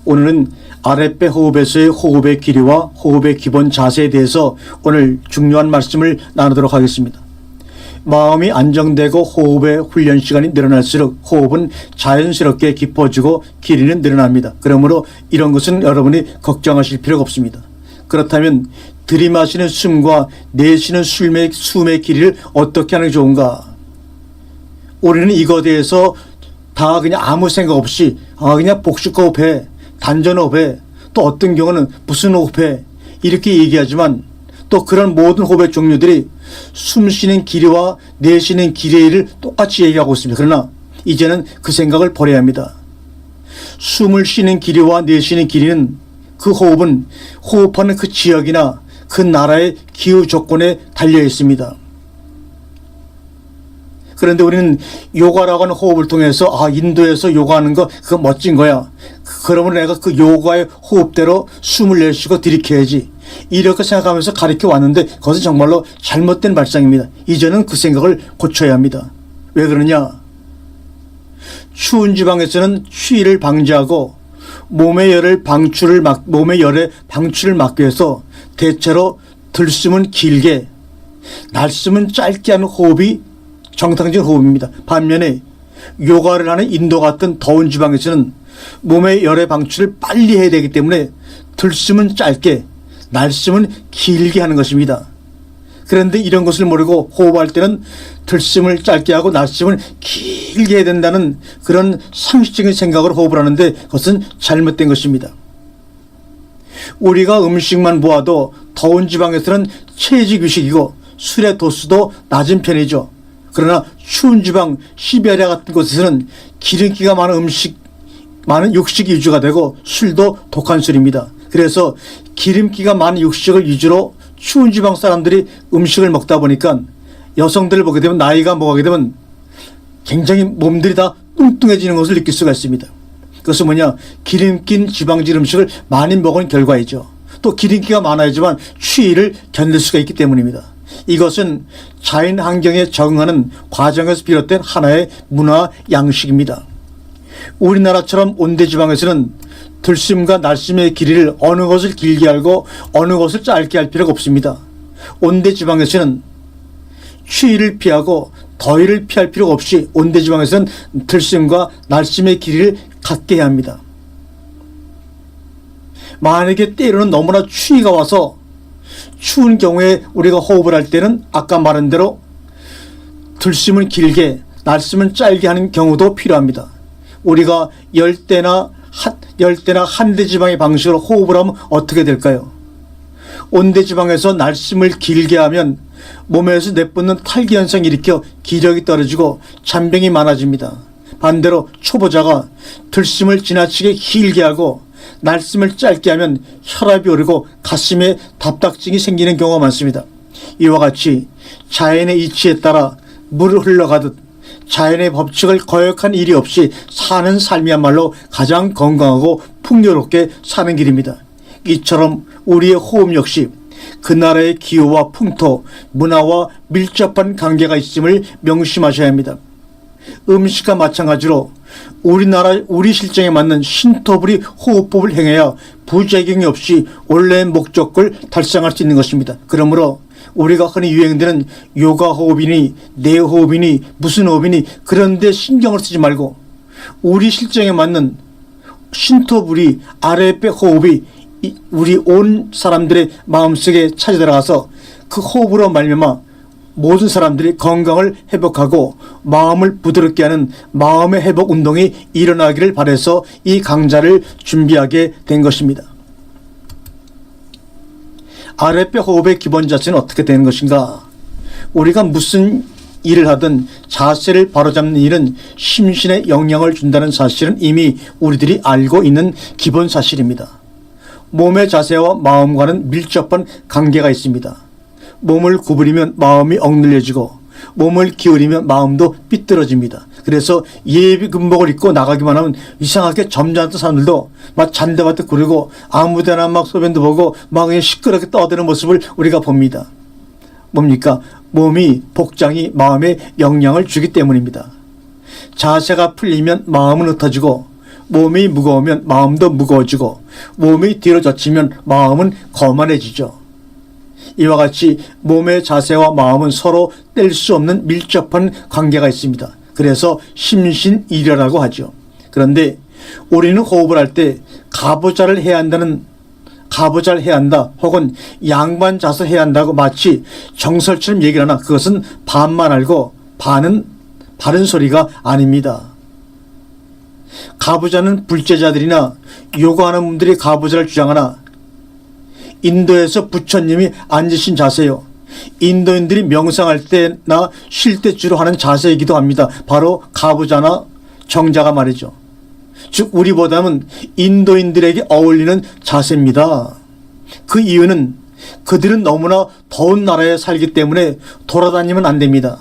오늘은 아랫배 호흡에서의 호흡의 길이와 호흡의 기본 자세에 대해서 오늘 중요한 말씀을 나누도록 하겠습니다. 마음이 안정되고 호흡의 훈련 시간이 늘어날수록 호흡은 자연스럽게 깊어지고 길이는 늘어납니다. 그러므로 이런 것은 여러분이 걱정하실 필요가 없습니다. 그렇다면 들이마시는 숨과 내쉬는 숨의 길이를 어떻게 하는 게 좋은가? 우리는 이거에 대해서 다 그냥 아무 생각 없이 그냥 복식 호흡해, 단전 호흡해, 또 어떤 경우는 무슨 호흡해 이렇게 얘기하지만 또 그런 모든 호흡의 종류들이 숨 쉬는 길이와 내쉬는 길이를 똑같이 얘기하고 있습니다. 그러나 이제는 그 생각을 버려야 합니다. 숨을 쉬는 길이와 내쉬는 길이는 그 호흡은 호흡하는 그 지역이나 그 나라의 기후 조건에 달려 있습니다. 그런데 우리는 요가라고 하는 호흡을 통해서 인도에서 요가하는 거 그거 멋진 거야. 그러면 내가 그 요가의 호흡대로 숨을 내쉬고 들이켜야지. 이렇게 생각하면서 가르쳐 왔는데 그것은 정말로 잘못된 발상입니다. 이제는 그 생각을 고쳐야 합니다. 왜 그러냐? 추운 지방에서는 추위를 방지하고 몸의 열의 방출을 막기 위해서 대체로 들숨은 길게, 날숨은 짧게 하는 호흡이 정상적인 호흡입니다. 반면에 요가를 하는 인도 같은 더운 지방에서는 몸의 열의 방출을 빨리 해야 되기 때문에 들숨은 짧게, 날숨은 길게 하는 것입니다. 그런데 이런 것을 모르고 호흡할 때는 들숨을 짧게 하고 날숨을 길게 해야 된다는 그런 상식적인 생각으로 호흡을 하는데 그것은 잘못된 것입니다. 우리가 음식만 보아도 더운 지방에서는 채식 유식이고 술의 도수도 낮은 편이죠. 그러나 추운 지방 시베리아 같은 곳에서는 기름기가 많은 육식이 위주가 되고 술도 독한 술입니다. 그래서 기름기가 많은 육식을 위주로 추운 지방 사람들이 음식을 먹다 보니까 여성들을 보게 되면 나이가 먹게 되면 굉장히 몸들이 다 뚱뚱해지는 것을 느낄 수가 있습니다. 그것은 뭐냐? 기름긴 지방질 음식을 많이 먹은 결과이죠. 또 기름기가 많아야지만 추위를 견딜 수가 있기 때문입니다. 이것은 자연 환경에 적응하는 과정에서 비롯된 하나의 문화 양식입니다. 우리나라처럼 온대지방에서는 들숨과 날숨의 길이를 어느 것을 길게 알고 어느 것을 짧게 할 필요가 없습니다. 온대지방에서는 추위를 피하고 더위를 피할 필요가 없이 온대지방에서는 들숨과 날숨의 길이를 같게 해야 합니다. 만약에 때로는 너무나 추위가 와서 추운 경우에 우리가 호흡을 할 때는 아까 말한 대로 들숨은 길게, 날숨은 짧게 하는 경우도 필요합니다. 우리가 열대나 한대지방의 방식으로 호흡을 하면 어떻게 될까요? 온대지방에서 날숨을 길게 하면 몸에서 내뿜는 탈기 현상이 일으켜 기력이 떨어지고 잔병이 많아집니다. 반대로 초보자가 들숨을 지나치게 길게 하고 날숨을 짧게 하면 혈압이 오르고 가슴에 답답증이 생기는 경우가 많습니다. 이와 같이 자연의 이치에 따라 물을 흘러가듯 자연의 법칙을 거역한 일이 없이 사는 삶이야말로 가장 건강하고 풍요롭게 사는 길입니다. 이처럼 우리의 호흡 역시 그 나라의 기후와 풍토, 문화와 밀접한 관계가 있음을 명심하셔야 합니다. 음식과 마찬가지로 우리 실정에 맞는 신토부리 호흡법을 행해야 부작용이 없이 원래의 목적을 달성할 수 있는 것입니다. 그러므로 우리가 흔히 유행되는 요가 호흡이니 내호흡이니 무슨 호흡이니 그런 데 신경을 쓰지 말고 우리 실정에 맞는 신토부리 아랫배 호흡이 우리 온 사람들의 마음속에 찾아 들어가서 그 호흡으로 말미암아 모든 사람들이 건강을 회복하고 마음을 부드럽게 하는 마음의 회복 운동이 일어나기를 바라서 이 강좌를 준비하게 된 것입니다. 아랫배 호흡의 기본 자세는 어떻게 되는 것인가? 우리가 무슨 일을 하든 자세를 바로잡는 일은 심신에 영향을 준다는 사실은 이미 우리들이 알고 있는 기본 사실입니다. 몸의 자세와 마음과는 밀접한 관계가 있습니다. 몸을 구부리면 마음이 억눌려지고 몸을 기울이면 마음도 삐뚤어집니다. 그래서 예비 군복을 입고 나가기만 하면 이상하게 점잖던 사람들도 막 잔대밭에 구르고 아무데나 막 소변도 보고 막 그냥 시끄럽게 떠드는 모습을 우리가 봅니다. 뭡니까? 몸이 복장이 마음에 영향을 주기 때문입니다. 자세가 풀리면 마음은 흩어지고 몸이 무거우면 마음도 무거워지고 몸이 뒤로 젖히면 마음은 거만해지죠. 이와 같이 몸의 자세와 마음은 서로 뗄 수 없는 밀접한 관계가 있습니다. 그래서 심신일여라고 하죠. 그런데 우리는 호흡을 할 때 가부좌를 해야 한다 혹은 양반 자세 해야 한다고 마치 정설처럼 얘기를 하나 그것은 반만 알고 반은 바른 소리가 아닙니다. 가부좌는 불제자들이나 요구하는 분들이 가부좌를 주장하나 인도에서 부처님이 앉으신 자세요. 인도인들이 명상할 때나 쉴 때 주로 하는 자세이기도 합니다. 바로 가부좌나 정자가 말이죠. 즉 우리보다는 인도인들에게 어울리는 자세입니다. 그 이유는 그들은 너무나 더운 나라에 살기 때문에 돌아다니면 안 됩니다.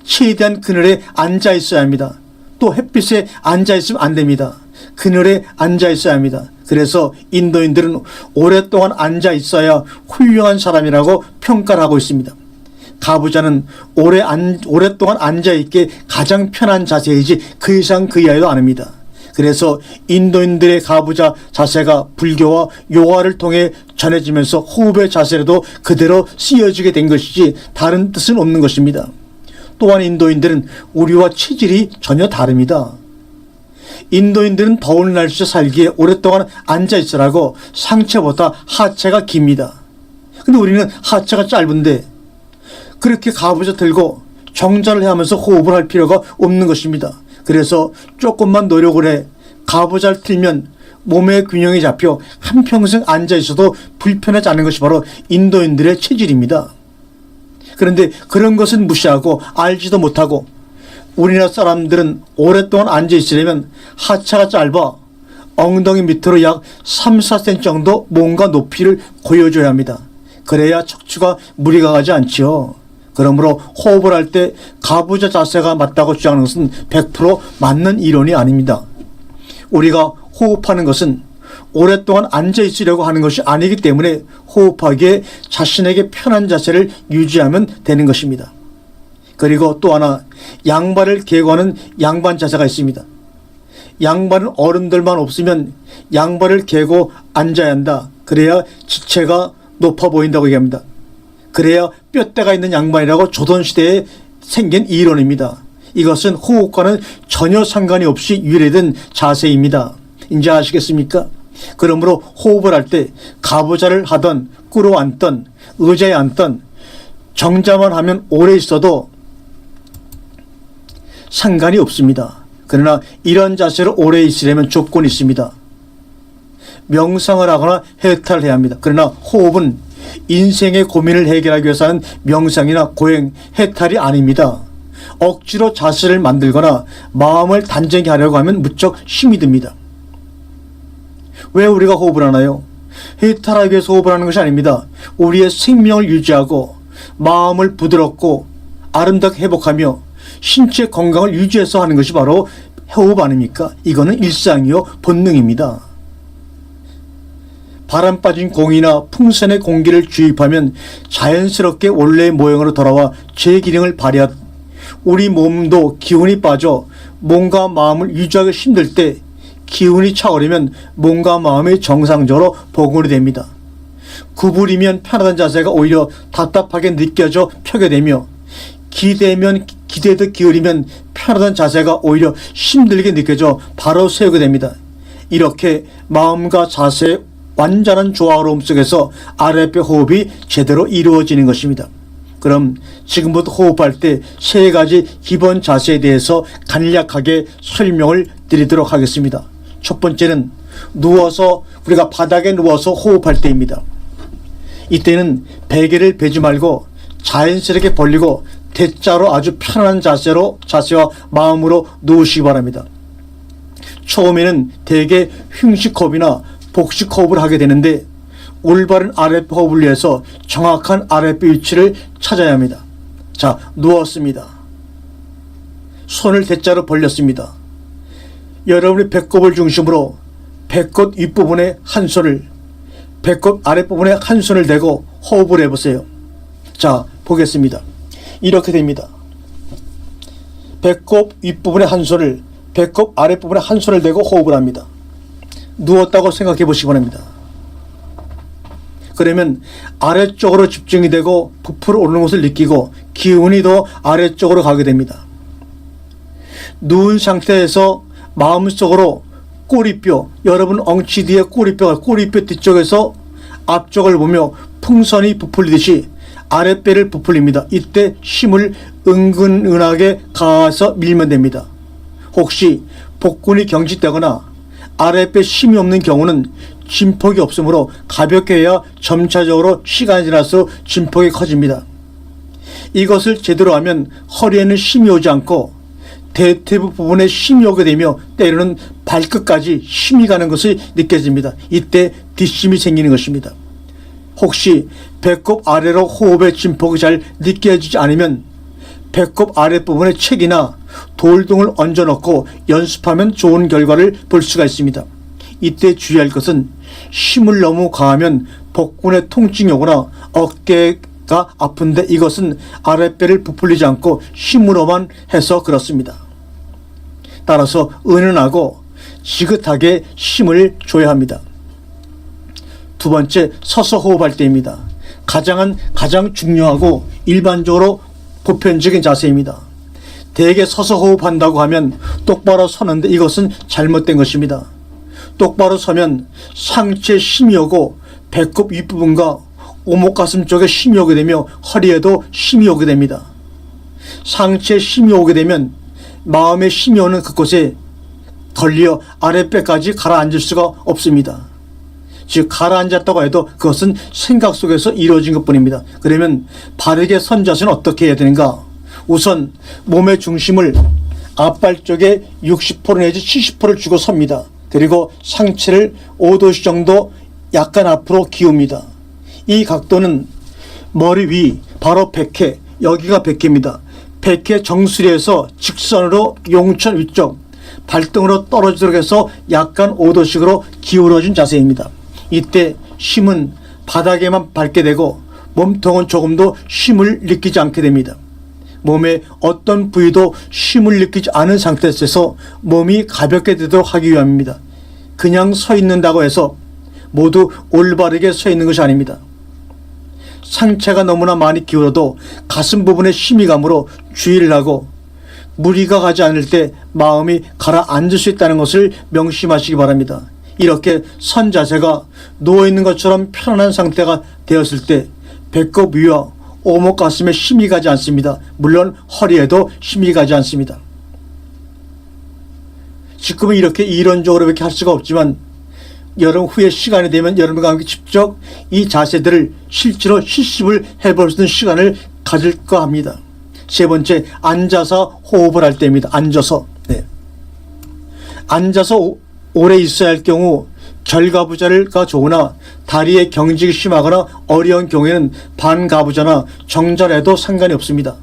최대한 그늘에 앉아 있어야 합니다. 또 햇빛에 앉아 있으면 안 됩니다. 그늘에 앉아 있어야 합니다. 그래서 인도인들은 오랫동안 앉아 있어야 훌륭한 사람이라고 평가를 하고 있습니다. 가부좌는 오랫동안 앉아 있기에 가장 편한 자세이지 그 이상 그 이하도 아닙니다. 그래서 인도인들의 가부좌 자세가 불교와 요가를 통해 전해지면서 호흡의 자세로도 그대로 쓰여지게 된 것이지 다른 뜻은 없는 것입니다. 또한 인도인들은 우리와 체질이 전혀 다릅니다. 인도인들은 더운 날씨에 살기에 오랫동안 앉아 있으라고 상체보다 하체가 깁니다. 근데 우리는 하체가 짧은데 그렇게 가부좌 들고 정자를 하면서 호흡을 할 필요가 없는 것입니다. 그래서 조금만 노력을 해 가부좌를 틀면 몸의 균형이 잡혀 한평생 앉아 있어도 불편하지 않은 것이 바로 인도인들의 체질입니다. 그런데 그런 것은 무시하고 알지도 못하고 우리나라 사람들은 오랫동안 앉아 있으려면 하체가 짧아 엉덩이 밑으로 약 3, 4cm 정도 몸과 높이를 고여줘야 합니다. 그래야 척추가 무리가 가지 않지요. 그러므로 호흡을 할 때 가부좌 자세가 맞다고 주장하는 것은 100% 맞는 이론이 아닙니다. 우리가 호흡하는 것은 오랫동안 앉아 있으려고 하는 것이 아니기 때문에 호흡하기에 자신에게 편한 자세를 유지하면 되는 것입니다. 그리고 또 하나 양발을 개고 하는 양반 자세가 있습니다. 양발은 어른들만 없으면 양발을 개고 앉아야 한다. 그래야 지체가 높아 보인다고 얘기합니다. 그래야 뼈대가 있는 양반이라고 조선시대에 생긴 이론입니다. 이것은 호흡과는 전혀 상관이 없이 유래된 자세입니다. 이제 아시겠습니까? 그러므로 호흡을 할 때 가부좌를 하던 꿇어 앉던 의자에 앉던 정자만 하면 오래 있어도 상관이 없습니다. 그러나 이런 자세로 오래 있으려면 조건이 있습니다. 명상을 하거나 해탈을 해야 합니다. 그러나 호흡은 인생의 고민을 해결하기 위해서 하는 명상이나 고행, 해탈이 아닙니다. 억지로 자세를 만들거나 마음을 단정히 하려고 하면 무척 힘이 듭니다. 왜 우리가 호흡을 하나요? 해탈하기 위해서 호흡을 하는 것이 아닙니다. 우리의 생명을 유지하고 마음을 부드럽고 아름답게 회복하며 신체 건강을 유지해서 하는 것이 바로 호흡 아닙니까? 이거는 일상이요 본능입니다. 바람 빠진 공이나 풍선의 공기를 주입하면 자연스럽게 원래의 모형으로 돌아와 제기능을 발휘하듯 우리 몸도 기운이 빠져 몸과 마음을 유지하기 힘들 때 기운이 차오르면 몸과 마음이 정상적으로 복원이 됩니다. 구부리면 편하던 자세가 오히려 답답하게 느껴져 펴게 되며 기대듯 기울이면 편하던 자세가 오히려 힘들게 느껴져 바로 세우게 됩니다. 이렇게 마음과 자세의 완전한 조화로움 속에서 아랫배 호흡이 제대로 이루어지는 것입니다. 그럼 지금부터 호흡할 때 세 가지 기본 자세에 대해서 간략하게 설명을 드리도록 하겠습니다. 첫 번째는 우리가 바닥에 누워서 호흡할 때입니다. 이때는 베개를 베지 말고 자연스럽게 벌리고 대자로 아주 편안한 자세와 마음으로 누우시기 바랍니다. 처음에는 대개 흉식호흡이나 복식호흡을 하게 되는데 올바른 아랫배 호흡을 위해서 정확한 아랫배 위치를 찾아야 합니다. 자, 누웠습니다. 손을 대자로 벌렸습니다. 여러분의 배꼽을 중심으로 배꼽 윗부분에 한 손을, 배꼽 아랫부분에 한 손을 대고 호흡을 해보세요. 자, 보겠습니다. 이렇게 됩니다. 배꼽 윗부분에 한 손을, 배꼽 아랫부분에 한 손을 대고 호흡을 합니다. 누웠다고 생각해 보시기 바랍니다. 그러면 아래쪽으로 집중이 되고 부풀어 오르는 것을 느끼고 기운이 더 아래쪽으로 가게 됩니다. 누운 상태에서 마음속으로 꼬리뼈, 여러분 엉치 뒤에 꼬리뼈 뒤쪽에서 앞쪽을 보며 풍선이 부풀리듯이 아랫배를 부풀립니다. 이때 힘을 은근하게 가해서 밀면 됩니다. 혹시 복근이 경직되거나 아랫배 힘이 없는 경우는 진폭이 없으므로 가볍게 해야 점차적으로 시간이 지나서 진폭이 커집니다. 이것을 제대로 하면 허리에는 힘이 오지 않고 대퇴부 부분에 힘이 오게 되며 때로는 발끝까지 힘이 가는 것이 느껴집니다. 이때 뒷심이 생기는 것입니다. 혹시 배꼽 아래로 호흡의 진폭이 잘 느껴지지 않으면 배꼽 아랫부분에 책이나 돌 등을 얹어 넣고 연습하면 좋은 결과를 볼 수가 있습니다. 이때 주의할 것은 힘을 너무 가하면 복근에 통증이 오거나 어깨가 아픈데 이것은 아랫배를 부풀리지 않고 힘으로만 해서 그렇습니다. 따라서 은은하고 지긋하게 힘을 줘야 합니다. 두 번째, 서서 호흡할 때입니다. 가장 중요하고 일반적으로 보편적인 자세입니다. 대개 서서 호흡한다고 하면 똑바로 서는데 이것은 잘못된 것입니다. 똑바로 서면 상체에 힘이 오고 배꼽 윗부분과 오목가슴 쪽에 힘이 오게 되며 허리에도 힘이 오게 됩니다. 상체에 힘이 오게 되면 마음에 힘이 오는 그곳에 걸려 아랫배까지 가라앉을 수가 없습니다. 즉 가라앉았다고 해도 그것은 생각 속에서 이루어진 것뿐입니다. 그러면 바르게 선 자세는 어떻게 해야 되는가? 우선 몸의 중심을 앞발 쪽에 60% 내지 70%를 주고 섭니다. 그리고 상체를 5도씨 정도 약간 앞으로 기웁니다. 이 각도는 머리 위 바로 백회, 여기가 백회입니다. 백회 정수리에서 직선으로 용천 위쪽 발등으로 떨어지도록 해서 약간 5도씩으로 기울어진 자세입니다. 이때 힘은 바닥에만 밟게 되고 몸통은 조금도 힘을 느끼지 않게 됩니다. 몸의 어떤 부위도 힘을 느끼지 않은 상태에서 몸이 가볍게 되도록 하기 위함입니다. 그냥 서 있는다고 해서 모두 올바르게 서 있는 것이 아닙니다. 상체가 너무나 많이 기울어도 가슴 부분에 힘이 가므로 주의를 하고 무리가 가지 않을 때 마음이 가라앉을 수 있다는 것을 명심하시기 바랍니다. 이렇게 선 자세가 누워있는 것처럼 편안한 상태가 되었을 때 배꼽 위와 오목 가슴에 힘이 가지 않습니다. 물론 허리에도 힘이 가지 않습니다. 지금은 이렇게 이론적으로 이렇게 할 수가 없지만 여러분 후에 시간이 되면 여러분과 함께 직접 이 자세들을 실제로 실습을 해볼 수 있는 시간을 가질까 합니다. 세 번째, 앉아서 호흡을 할 때입니다. 앉아서. 앉아서 오래 있어야 할 경우 결가부자가 좋으나 다리에 경직이 심하거나 어려운 경우에는 반가부자나 정절해도 상관이 없습니다.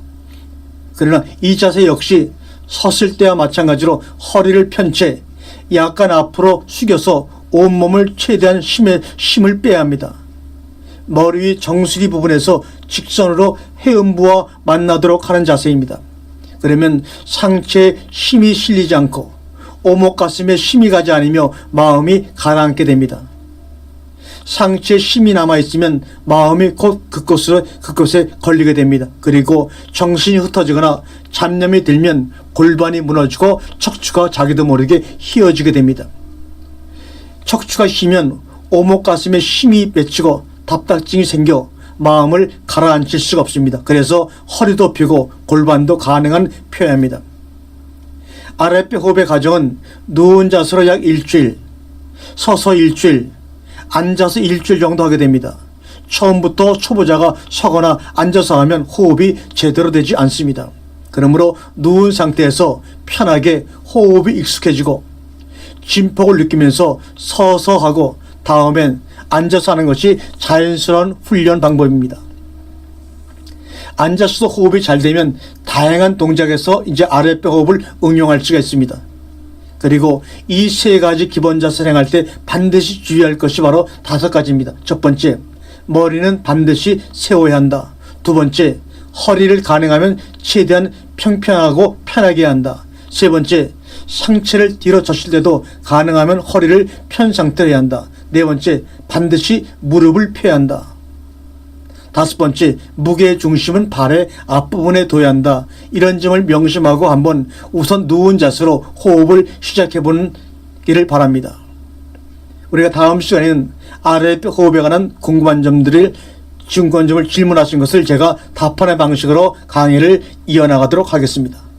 그러나 이 자세 역시 섰을 때와 마찬가지로 허리를 편 채 약간 앞으로 숙여서 온몸을 최대한 힘을 빼야 합니다. 머리 위 정수리 부분에서 직선으로 해음부와 만나도록 하는 자세입니다. 그러면 상체에 힘이 실리지 않고 오목 가슴에 힘이 가지 않으며 마음이 가라앉게 됩니다. 상체에 힘이 남아있으면 마음이 곧 그곳에 걸리게 됩니다. 그리고 정신이 흩어지거나 잡념이 들면 골반이 무너지고 척추가 자기도 모르게 휘어지게 됩니다. 척추가 휘면 오목 가슴에 힘이 맺히고 답답증이 생겨 마음을 가라앉힐 수가 없습니다. 그래서 허리도 펴고 골반도 가능한 표현입니다. 아랫배 호흡의 과정은 누운 자세로 약 일주일, 서서 일주일, 앉아서 일주일 정도 하게 됩니다. 처음부터 초보자가 서거나 앉아서 하면 호흡이 제대로 되지 않습니다. 그러므로 누운 상태에서 편하게 호흡이 익숙해지고 진폭을 느끼면서 서서 하고 다음엔 앉아서 하는 것이 자연스러운 훈련 방법입니다. 앉아서 호흡이 잘 되면 다양한 동작에서 이제 아랫배 호흡을 응용할 수가 있습니다. 그리고 이 세 가지 기본 자세를 행할 때 반드시 주의할 것이 바로 5가지입니다. 첫 번째, 머리는 반드시 세워야 한다. 두 번째, 허리를 가능하면 최대한 평평하고 편하게 해야 한다. 세 번째, 상체를 뒤로 젖힐 때도 가능하면 허리를 편 상태로 해야 한다. 네 번째, 반드시 무릎을 펴야 한다. 다섯 번째, 무게의 중심은 발의 앞부분에 둬야 한다. 이런 점을 명심하고 한번 우선 누운 자세로 호흡을 시작해보는 기를 바랍니다. 우리가 다음 시간에는 아랫배 호흡에 관한 궁금한 점들을 질문하신 것을 제가 답하는 방식으로 강의를 이어나가도록 하겠습니다.